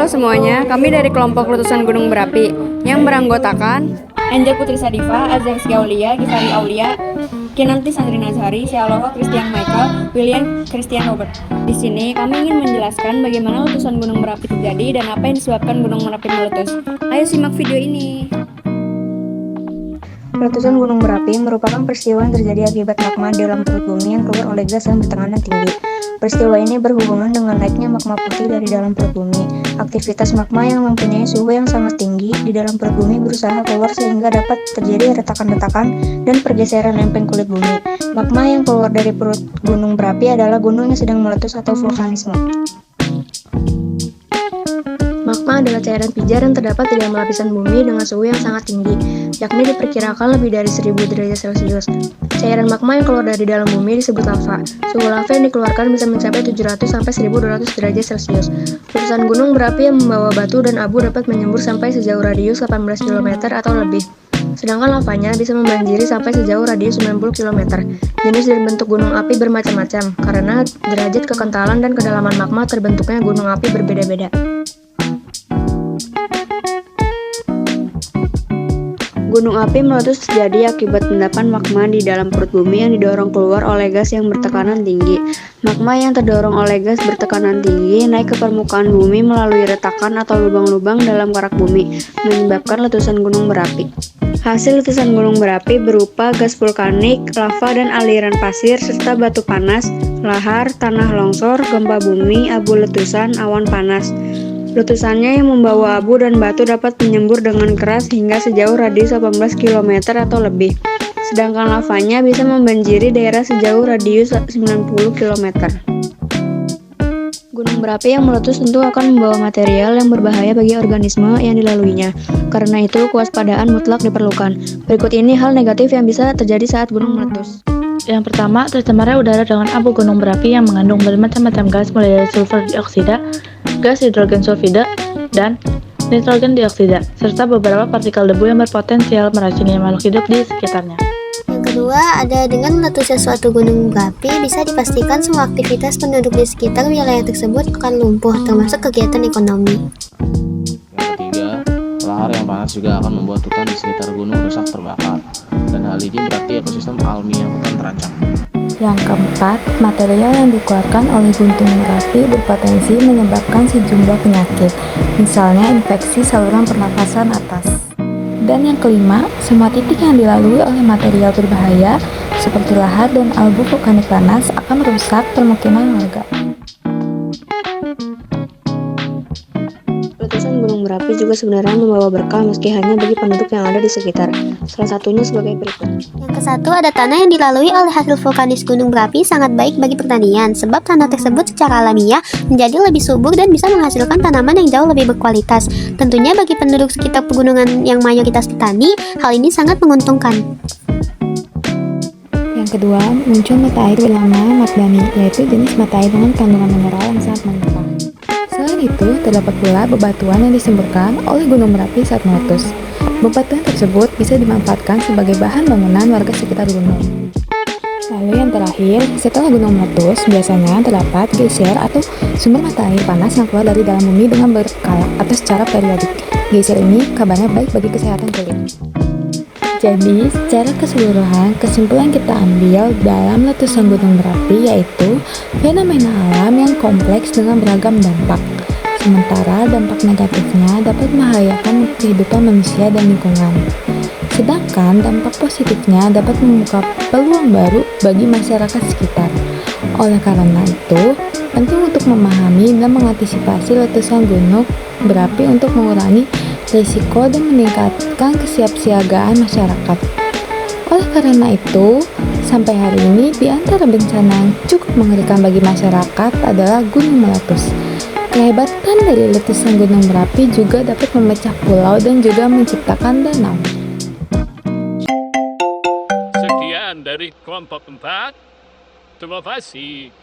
Halo semuanya, kami dari kelompok Letusan Gunung Berapi yang beranggotakan Angel Putri Sadifa, Azhar Aulia, Gifari Aulia, Kinanti Sandrina Nazari, Syaloha Christian Michael, William Christian Robert. Di sini kami ingin menjelaskan bagaimana letusan Gunung Merapi terjadi dan apa yang disebabkan Gunung Merapi meletus. Ayo simak video ini. Letusan Gunung Merapi merupakan peristiwa yang terjadi akibat magma di dalam perut bumi yang keluar oleh gas yang bertekanan tinggi. Peristiwa ini berhubungan dengan naiknya magma putih dari dalam perut bumi. Aktivitas magma yang mempunyai suhu yang sangat tinggi di dalam perut bumi berusaha keluar sehingga dapat terjadi retakan-retakan dan pergeseran lempeng kulit bumi. Magma yang keluar dari perut gunung berapi adalah gunung yang sedang meletus atau vulkanisme. Magma adalah cairan pijar yang terdapat di dalam lapisan bumi dengan suhu yang sangat tinggi, yakni diperkirakan lebih dari 1000 derajat Celcius. Cairan magma yang keluar dari dalam bumi disebut lava. Suhu lava yang dikeluarkan bisa mencapai 700 sampai 1200 derajat Celcius. Letusan gunung berapi yang membawa batu dan abu dapat menyembur sampai sejauh radius 18 km atau lebih. Sedangkan lavanya bisa membanjiri sampai sejauh radius 90 km. Jenis dan bentuk gunung api bermacam-macam, karena derajat kekentalan dan kedalaman magma terbentuknya gunung api berbeda-beda. Gunung api meletus terjadi akibat endapan magma di dalam perut bumi yang didorong keluar oleh gas yang bertekanan tinggi. Magma yang terdorong oleh gas bertekanan tinggi naik ke permukaan bumi melalui retakan atau lubang-lubang dalam kerak bumi, menyebabkan letusan gunung berapi. Hasil letusan gunung berapi berupa gas vulkanik, lava dan aliran pasir, serta batu panas, lahar, tanah longsor, gempa bumi, abu letusan, awan panas. Letusannya yang membawa abu dan batu dapat menyembur dengan keras hingga sejauh radius 18 km atau lebih. Sedangkan lavanya bisa membanjiri daerah sejauh radius 90 km. Gunung berapi yang meletus tentu akan membawa material yang berbahaya bagi organisme yang dilaluinya. Karena itu, kewaspadaan mutlak diperlukan. Berikut ini hal negatif yang bisa terjadi saat gunung meletus. Yang pertama, tercemarnya udara dengan abu gunung berapi yang mengandung bermacam-macam gas mulai dari sulfur dioksida, gas hidrogen sulfida, dan nitrogen dioksida, serta beberapa partikel debu yang berpotensial meracuni makhluk hidup di sekitarnya. Yang kedua, ada dengan meletusnya suatu gunung berapi, bisa dipastikan semua aktivitas penduduk di sekitar wilayah tersebut akan lumpuh, termasuk kegiatan ekonomi. Yang ketiga, lahar yang panas juga akan membuat hutan di sekitar gunung rusak terbakar, dan hal ini berarti ekosistem alamiah hutan terancam. Yang keempat, material yang dikeluarkan oleh gunung berapi berpotensi menyebabkan sejumlah penyakit, misalnya infeksi saluran pernafasan atas. Dan yang kelima, semua titik yang dilalui oleh material berbahaya seperti lahar dan abu vulkanik panas akan merusak permukiman warga. Letusan gunung berapi juga sebenarnya membawa berkah meski hanya bagi penduduk yang ada di sekitar. Salah satunya sebagai berikut. Yang kesatu, ada tanah yang dilalui oleh hasil vulkanis gunung berapi sangat baik bagi pertanian, sebab tanah tersebut secara alamiah menjadi lebih subur dan bisa menghasilkan tanaman yang jauh lebih berkualitas. Tentunya bagi penduduk sekitar pegunungan yang mayoritas petani, hal ini sangat menguntungkan. Yang kedua, muncul mata air bernama magdani, yaitu jenis mata air dengan kandungan mineral yang sangat melimpah. Selain itu, terdapat pula bebatuan yang disemburkan oleh gunung berapi saat meletus. Bebatuan tersebut bisa dimanfaatkan sebagai bahan bangunan warga sekitar gunung. Lalu yang terakhir, setelah gunung meletus, biasanya terdapat geyser atau sumber mata air panas yang keluar dari dalam bumi dengan berkala atau secara periodik. Geyser ini kabarnya baik bagi kesehatan kulit. Jadi, secara keseluruhan, kesimpulan kita ambil dalam letusan gunung berapi yaitu fenomena alam yang kompleks dengan beragam dampak. Sementara dampak negatifnya dapat membahayakan kehidupan manusia dan lingkungan. Sedangkan dampak positifnya dapat membuka peluang baru bagi masyarakat sekitar. Oleh karena itu, penting untuk memahami dan mengantisipasi letusan gunung berapi untuk mengurangi risiko dan meningkatkan kesiapsiagaan masyarakat. Oleh karena itu, sampai hari ini di antara bencana yang cukup mengerikan bagi masyarakat adalah gunung meletus. Kehebatan dari letusan gunung berapi juga dapat memecah pulau dan juga menciptakan danau. Sekian dari kelompok 4. Terima kasih.